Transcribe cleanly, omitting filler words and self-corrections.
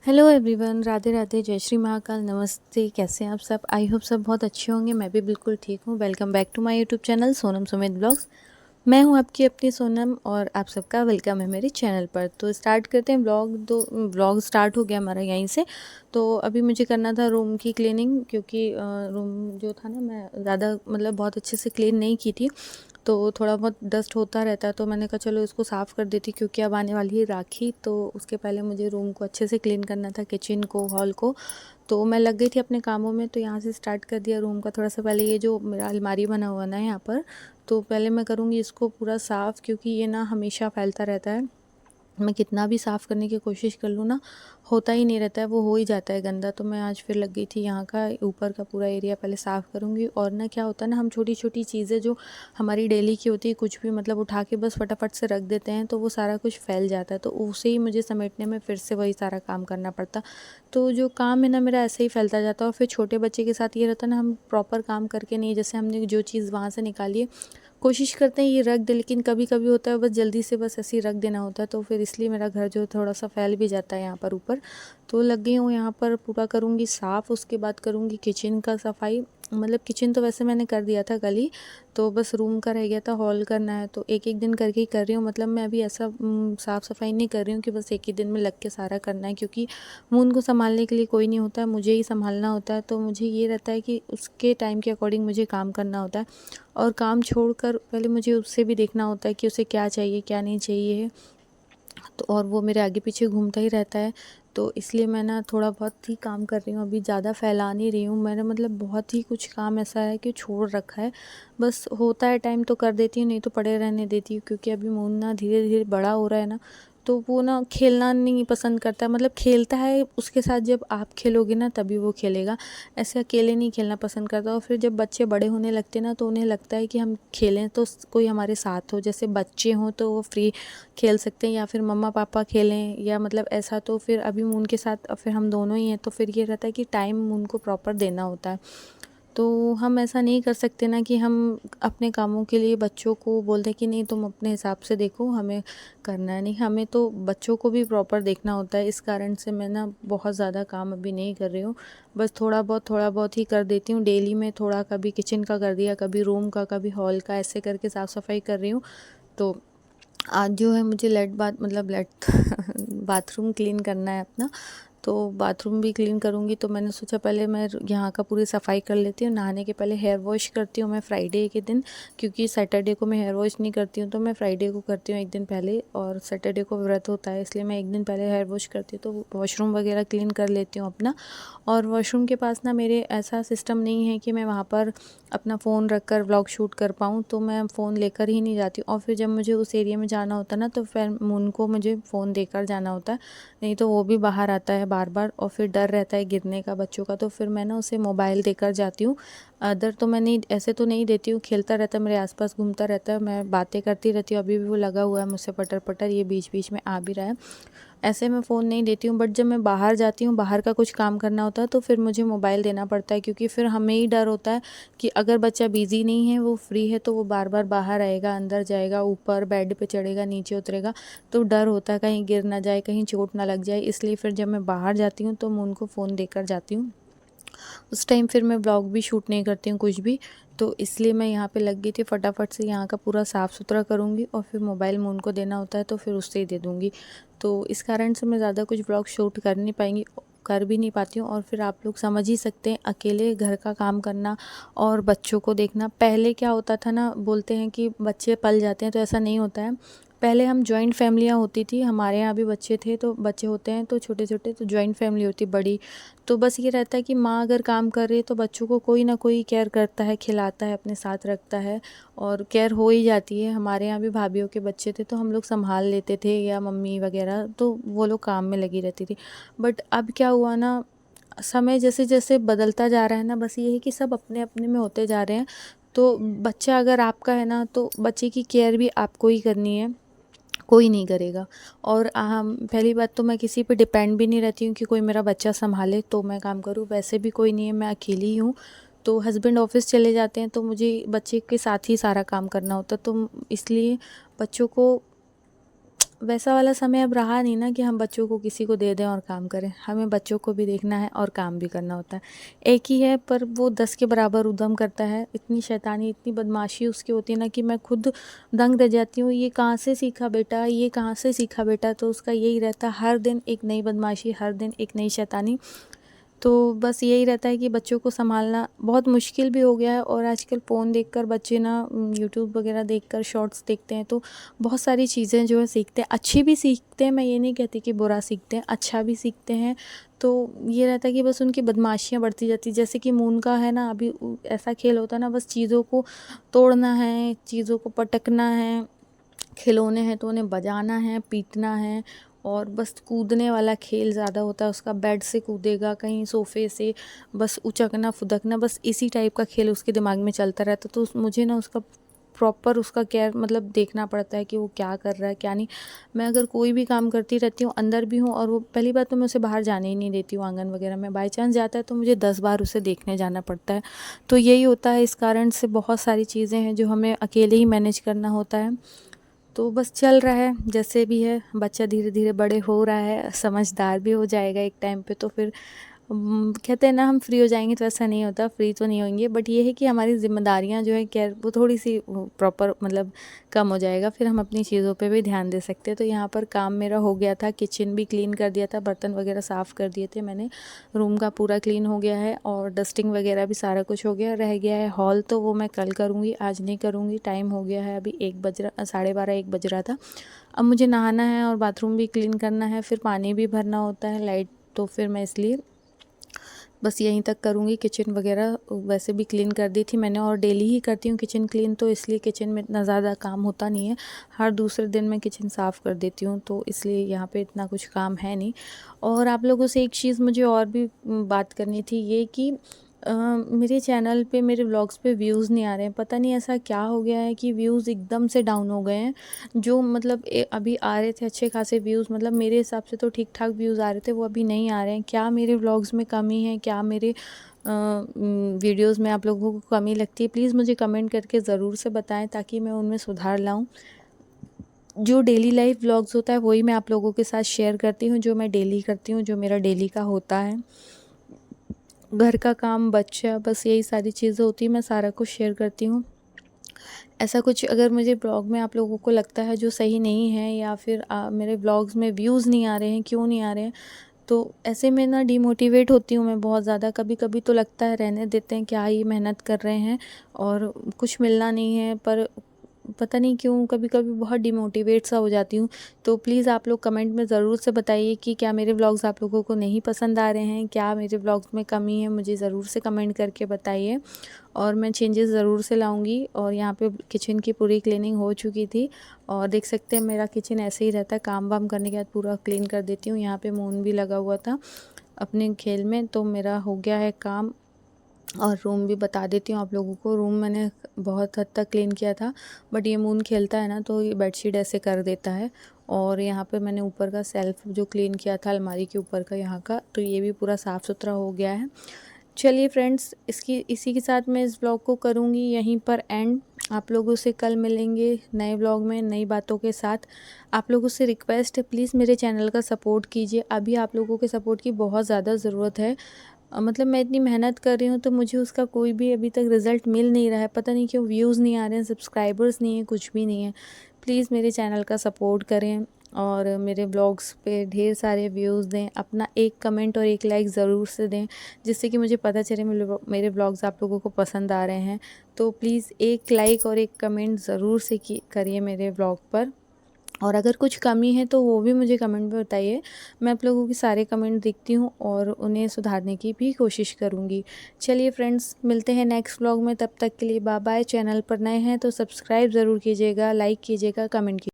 Hello everyone, Radhe Radhe, जय श्री महाकाल, नमस्ते। कैसे हैं आप सब? आई होप सब बहुत अच्छे होंगे। मैं भी बिल्कुल ठीक हूँ। Welcome back to my YouTube channel Sonam Sumit blogs. मैं हूँ आपकी अपनी सोनम और आप सबका वेलकम है मेरे चैनल पर। तो स्टार्ट करते हैं ब्लॉग। ब्लॉग स्टार्ट हो गया हमारा यहीं से। तो अभी मुझे करना था रूम की क्लीनिंग, क्योंकि रूम जो था ना, मैं ज़्यादा मतलब बहुत अच्छे से क्लीन नहीं की थी, तो थोड़ा बहुत डस्ट होता रहता है। तो मैंने कहा चलो इसको साफ़ कर देती, क्योंकि अब आने वाली है राखी, तो उसके पहले मुझे रूम को अच्छे से क्लीन करना था, किचन को, हॉल को। तो मैं लग गई थी अपने कामों में, तो यहाँ से स्टार्ट कर दिया रूम का। थोड़ा सा पहले ये जो मेरा अलमारी बना हुआ ना यहाँ पर, तो पहले मैं करूँगी इसको पूरा साफ़, क्योंकि ये ना हमेशा फैलता रहता है। मैं कितना भी साफ़ करने की कोशिश कर लूँ ना, होता ही नहीं रहता है, वो हो ही जाता है गंदा। तो मैं आज फिर लग गई थी यहाँ का ऊपर का पूरा एरिया पहले साफ़ करूँगी। और ना क्या होता है ना, हम छोटी छोटी चीज़ें जो हमारी डेली की होती है, कुछ भी मतलब उठा के बस फटाफट से रख देते हैं, तो वो सारा कुछ फैल जाता है। तो उसे ही मुझे समेटने में फिर से वही सारा काम करना पड़ता। तो जो काम है ना मेरा, ऐसे ही फैलता जाता है। और फिर छोटे बच्चे के साथ ये रहता है ना, हम प्रॉपर काम करके नहीं, जैसे हमने जो चीज़ वहाँ से निकाली है, कोशिश करते हैं ये रख दें, लेकिन कभी-कभी होता है बस जल्दी से बस ऐसे ही रख देना होता है। तो फिर इसलिए मेरा घर जो थोड़ा-सा फैल भी जाता है यहाँ पर ऊपर। तो लग गई हूँ यहाँ पर, पूरा करूँगी साफ़, उसके बाद करूँगी किचन का सफाई। मतलब किचन तो वैसे मैंने कर दिया था कल ही, तो बस रूम का रह गया था, हॉल करना है। तो एक-एक दिन करके ही कर रही हूँ। मतलब मैं अभी ऐसा साफ़-सफाई नहीं कर रही हूँ कि बस एक ही दिन में लग के सारा करना है, क्योंकि मून को सँभालने के लिए कोई नहीं होता है, मुझे ही सँभालना होता है। तो मुझे ये रहता है कि उसके टाइम के अकॉर्डिंग मुझे काम करना होता है। और काम छोड़कर पहले मुझे उससे भी देखना होता है कि उसे क्या चाहिए, क्या नहीं चाहिए। तो और वो मेरे आगे पीछे घूमता ही रहता है। तो इसलिए मैं ना थोड़ा बहुत ही काम कर रही हूँ, अभी ज़्यादा फैला नहीं रही हूँ। मैंने मतलब बहुत ही कुछ काम ऐसा है कि छोड़ रखा है। बस होता है टाइम तो कर देती हूँ, नहीं तो पड़े रहने देती हूँ, क्योंकि अभी मून ना धीरे-धीरे बड़ा हो रहा है ना, तो वो ना खेलना नहीं पसंद करता। मतलब खेलता है, उसके साथ जब आप खेलोगे ना तभी वो खेलेगा। ऐसे अकेले नहीं खेलना पसंद करता। और फिर जब बच्चे बड़े होने लगते हैं ना, तो उन्हें लगता है कि हम खेलें तो कोई हमारे साथ हो। जैसे बच्चे हों तो वो फ्री खेल सकते हैं, या फिर मम्मा पापा खेलें, या मतलब ऐसा। तो फिर अभी मून के साथ फिर हम दोनों ही हैं, तो फिर ये रहता है कि टाइम मून को प्रॉपर देना होता है। तो हम ऐसा नहीं कर सकते ना कि हम अपने कामों के लिए बच्चों को बोल दें कि नहीं तुम अपने हिसाब से देखो, हमें करना है नहीं, हमें तो बच्चों को भी प्रॉपर देखना होता है। इस कारण से मैं ना बहुत ज़्यादा काम अभी नहीं कर रही हूँ। बस थोड़ा बहुत ही कर देती हूँ डेली में। थोड़ा कभी किचन का कर दिया, कभी रूम का, कभी हॉल का, ऐसे करके साफ़ सफाई कर रही हूँ। तो आज जो है मुझे लेट बाथरूम क्लीन करना है अपना। तो बाथरूम भी क्लीन करूँगी। तो मैंने सोचा पहले मैं यहाँ का पूरी सफाई कर लेती हूँ। नहाने के पहले हेयर वॉश करती हूँ मैं फ्राइडे के दिन, क्योंकि सैटरडे को मैं हेयर वॉश नहीं करती हूँ, तो मैं फ्राइडे को करती हूँ एक दिन पहले। और सैटरडे को व्रत होता है, इसलिए मैं एक दिन पहले हेयर वॉश करती हूँ। तो वॉशरूम वगैरह क्लीन कर लेती हूँ अपना। और वॉशरूम के पास ना मेरे ऐसा सिस्टम नहीं है कि मैं वहाँ पर अपना फ़ोन रख कर व्लॉग शूट कर पाऊँ, तो मैं फ़ोन लेकर ही नहीं जाती। और फिर जब मुझे उस एरिया में जाना होता है ना, तो फिर उनको मुझे फ़ोन देकर जाना होता है, नहीं तो वो भी बाहर आता है बार बार, और फिर डर रहता है गिरने का बच्चों का। तो फिर मैं ना उसे मोबाइल देकर जाती हूँ। अदर तो मैं नहीं, ऐसे तो नहीं देती हूँ। खेलता रहता है, मेरे आसपास घूमता रहता है, मैं बातें करती रहती हूँ। अभी भी वो लगा हुआ है मुझसे पटर पटर, ये बीच बीच में आ भी रहा है। ऐसे मैं फ़ोन नहीं देती हूँ। बट जब मैं बाहर जाती हूँ, बाहर का कुछ काम करना होता है, तो फिर मुझे मोबाइल देना पड़ता है, क्योंकि फिर हमें ही डर होता है कि अगर बच्चा बिज़ी नहीं है, वो फ्री है, तो वो बार बार बाहर आएगा, अंदर जाएगा, ऊपर बेड पे चढ़ेगा, नीचे उतरेगा। तो डर होता है कहीं गिर ना जाए, कहीं चोट ना लग जाए। इसलिए फिर जब मैं बाहर जाती हूँ तो मैं उनको फ़ोन देकर जाती हूँ। उस टाइम फिर मैं व्लॉग भी शूट नहीं करती हूँ कुछ भी। तो इसलिए मैं यहाँ पे लग गई थी, फटाफट से यहाँ का पूरा साफ़ सुथरा करूँगी, और फिर मोबाइल में उनको देना होता है, तो फिर उससे ही दे दूँगी। तो इस कारण से मैं ज़्यादा कुछ व्लॉग शूट कर भी नहीं पाती हूँ। और फिर आप लोग समझ ही सकते हैं, अकेले घर का काम करना और बच्चों को देखना। पहले क्या होता था ना, बोलते हैं कि बच्चे पल जाते हैं, तो ऐसा नहीं होता है। पहले हम जॉइंट फैमिलियाँ होती थी, हमारे यहाँ भी बच्चे थे, तो बच्चे होते हैं तो छोटे छोटे, तो जॉइंट फैमिली होती बड़ी। तो बस ये रहता है कि माँ अगर काम कर रही है, तो बच्चों को कोई ना कोई केयर करता है, खिलाता है, अपने साथ रखता है, और केयर हो ही जाती है। हमारे यहाँ भी भाभीयों के बच्चे थे, तो हम लोग संभाल लेते थे, या मम्मी वगैरह, तो वो लोग काम में लगी रहती थी। बट अब क्या हुआ ना, समय जैसे जैसे बदलता जा रहा है ना, बस ये है कि सब अपने अपने में होते जा रहे हैं। तो बच्चा अगर आपका है ना, तो बच्चे की केयर भी आपको ही करनी है, कोई नहीं करेगा। और पहली बात तो मैं किसी पे डिपेंड भी नहीं रहती हूँ कि कोई मेरा बच्चा संभाले तो मैं काम करूँ, वैसे भी कोई नहीं है, मैं अकेली ही हूँ। तो हस्बैंड ऑफिस चले जाते हैं, तो मुझे बच्चे के साथ ही सारा काम करना होता है। तो इसलिए बच्चों को वैसा वाला समय अब रहा नहीं ना कि हम बच्चों को किसी को दे दें और काम करें। हमें बच्चों को भी देखना है और काम भी करना होता है। एक ही है पर वो 10 के बराबर उद्यम करता है। इतनी शैतानी, इतनी बदमाशी उसकी होती है ना कि मैं खुद दंग रह जाती हूँ, ये कहाँ से सीखा बेटा, ये कहाँ से सीखा बेटा। तो उसका यही रहता है, हर दिन एक नई बदमाशी, हर दिन एक नई शैतानी। तो बस यही रहता है कि बच्चों को सँभालना बहुत मुश्किल भी हो गया है। और आजकल फ़ोन देखकर बच्चे ना यूट्यूब वगैरह देखकर शॉर्ट्स देखते हैं, तो बहुत सारी चीज़ें जो है सीखते हैं, अच्छी भी सीखते हैं। मैं ये नहीं कहती कि बुरा सीखते हैं, अच्छा भी सीखते हैं। तो ये रहता है कि बस उनकी बदमाशियाँ बढ़ती जाती हैं। जैसे कि मून का है ना, अभी ऐसा खेल होता है ना, बस चीज़ों को तोड़ना है, चीज़ों को पटकना है, खिलौने हैं तो उन्हें बजाना है, पीटना है। और बस कूदने वाला खेल ज़्यादा होता है उसका। बेड से कूदेगा, कहीं सोफ़े से, बस उचकना फुदकना, बस इसी टाइप का खेल उसके दिमाग में चलता रहता है। तो मुझे ना उसका प्रॉपर उसका केयर मतलब देखना पड़ता है कि वो क्या कर रहा है क्या नहीं। मैं अगर कोई भी काम करती रहती हूँ, अंदर भी हूँ, और वो पहली बात तो मैं उसे बाहर जाने ही नहीं देती हूँ आंगन वगैरह में। बाई चांस जाता है तो मुझे 10 बार उसे देखने जाना पड़ता है। तो यही होता है, इस कारण से बहुत सारी चीज़ें हैं जो हमें अकेले ही मैनेज करना होता है। तो बस चल रहा है जैसे भी है। बच्चा धीरे धीरे बड़े हो रहा है, समझदार भी हो जाएगा एक टाइम पे, तो फिर कहते हैं ना हम फ्री हो जाएंगे, तो ऐसा नहीं होता, फ्री तो नहीं होंगे। बट ये है कि हमारी जिम्मेदारियां जो है केयर वो थोड़ी सी प्रॉपर मतलब कम हो जाएगा, फिर हम अपनी चीज़ों पे भी ध्यान दे सकते हैं। तो यहाँ पर काम मेरा हो गया था, किचन भी क्लीन कर दिया था, बर्तन वगैरह साफ़ कर दिए थे मैंने, रूम का पूरा क्लीन हो गया है, और डस्टिंग वगैरह भी सारा कुछ हो गया। रह गया है हॉल, तो वो मैं कल करूँगी, आज नहीं करूँगी। टाइम हो गया है, अभी 12:30 1 बज रहा था। अब मुझे नहाना है और बाथरूम भी क्लीन करना है, फिर पानी भी भरना होता है, लाइट, तो फिर मैं इसलिए बस यहीं तक करूँगी। किचन वगैरह वैसे भी क्लीन कर दी थी मैंने, और डेली ही करती हूँ किचन क्लीन, तो इसलिए किचन में इतना ज़्यादा काम होता नहीं है। हर दूसरे दिन मैं किचन साफ़ कर देती हूँ, तो इसलिए यहाँ पे इतना कुछ काम है नहीं। और आप लोगों से एक चीज़ मुझे और भी बात करनी थी, ये कि मेरे चैनल पे, मेरे व्लॉग्स पे व्यूज़ नहीं आ रहे हैं। पता नहीं ऐसा क्या हो गया है कि व्यूज़ एकदम से डाउन हो गए हैं। जो मतलब अभी आ रहे थे अच्छे खासे व्यूज़, मतलब मेरे हिसाब से तो ठीक ठाक व्यूज़ आ रहे थे, वो अभी नहीं आ रहे हैं। क्या मेरे व्लॉग्स में कमी है, क्या मेरे वीडियोज़ में आप लोगों को कमी लगती है, प्लीज़ मुझे कमेंट करके ज़रूर से बताएं, ताकि मैं उनमें सुधार लाऊं। जो डेली लाइफ व्लॉग्स होता है वही मैं आप लोगों के साथ शेयर करती हूँ, जो मैं डेली करती हूँ, जो मेरा डेली का होता है। घर का काम, बच्चा, बस यही सारी चीज़ें होती हैं, मैं सारा कुछ शेयर करती हूँ। ऐसा कुछ अगर मुझे ब्लॉग में आप लोगों को लगता है जो सही नहीं है, या फिर मेरे ब्लॉग्स में व्यूज़ नहीं आ रहे हैं, क्यों नहीं आ रहे हैं, तो ऐसे में ना डिमोटिवेट होती हूँ मैं बहुत ज़्यादा। कभी-कभी तो लगता है रहने देते हैं, क्या ही मेहनत कर रहे हैं और कुछ मिलना नहीं है, पर पता नहीं क्यों कभी-कभी बहुत डिमोटिवेट सा हो जाती हूँ। तो प्लीज़ आप लोग कमेंट में ज़रूर से बताइए कि क्या मेरे व्लॉग्स आप लोगों को नहीं पसंद आ रहे हैं, क्या मेरे व्लॉग्स में कमी है, मुझे ज़रूर से कमेंट करके बताइए, और मैं चेंजेस ज़रूर से लाऊँगी। और यहाँ पे किचन की पूरी क्लीनिंग हो चुकी थी, और देख सकते हैं मेरा किचन ऐसे ही रहता है, काम वाम करने के बाद पूरा क्लीन कर देती हूँ। यहाँ पे मून भी लगा हुआ था अपने खेल में, तो मेरा हो गया है काम। और रूम भी बता देती हूँ आप लोगों को, रूम मैंने बहुत हद तक क्लीन किया था, बट ये मून खेलता है ना, तो ये बेडशीट ऐसे कर देता है। और यहाँ पे मैंने ऊपर का सेल्फ जो क्लीन किया था, अलमारी के ऊपर का यहाँ का, तो ये भी पूरा साफ़ सुथरा हो गया है। चलिए फ्रेंड्स, इसी के साथ मैं इस व्लॉग को करूँगी यहीं पर एंड। आप लोगों से कल मिलेंगे नए व्लॉग में नई बातों के साथ। आप लोगों से रिक्वेस्ट है, प्लीज़ मेरे चैनल का सपोर्ट कीजिए। अभी आप लोगों के सपोर्ट की बहुत ज़्यादा ज़रूरत है। मतलब मैं इतनी मेहनत कर रही हूँ, तो मुझे उसका कोई भी अभी तक रिज़ल्ट मिल नहीं रहा है। पता नहीं क्यों व्यूज़ नहीं आ रहे हैं, सब्सक्राइबर्स नहीं है, कुछ भी नहीं है। प्लीज़ मेरे चैनल का सपोर्ट करें, और मेरे ब्लॉग्स पे ढेर सारे व्यूज़ दें। अपना एक कमेंट और एक लाइक ज़रूर से दें, जिससे कि मुझे पता चले मेरे ब्लॉग्स आप लोगों को पसंद आ रहे हैं। तो प्लीज़ एक लाइक और एक कमेंट ज़रूर से करिए मेरे ब्लॉग पर। और अगर कुछ कमी है तो वो भी मुझे कमेंट में बताइए। मैं आप लोगों के सारे कमेंट देखती हूँ और उन्हें सुधारने की भी कोशिश करूँगी। चलिए फ्रेंड्स, मिलते हैं नेक्स्ट व्लॉग में, तब तक के लिए बाय बाय। चैनल पर नए हैं तो सब्सक्राइब ज़रूर कीजिएगा, लाइक कीजिएगा, कमेंट कीजिएगा।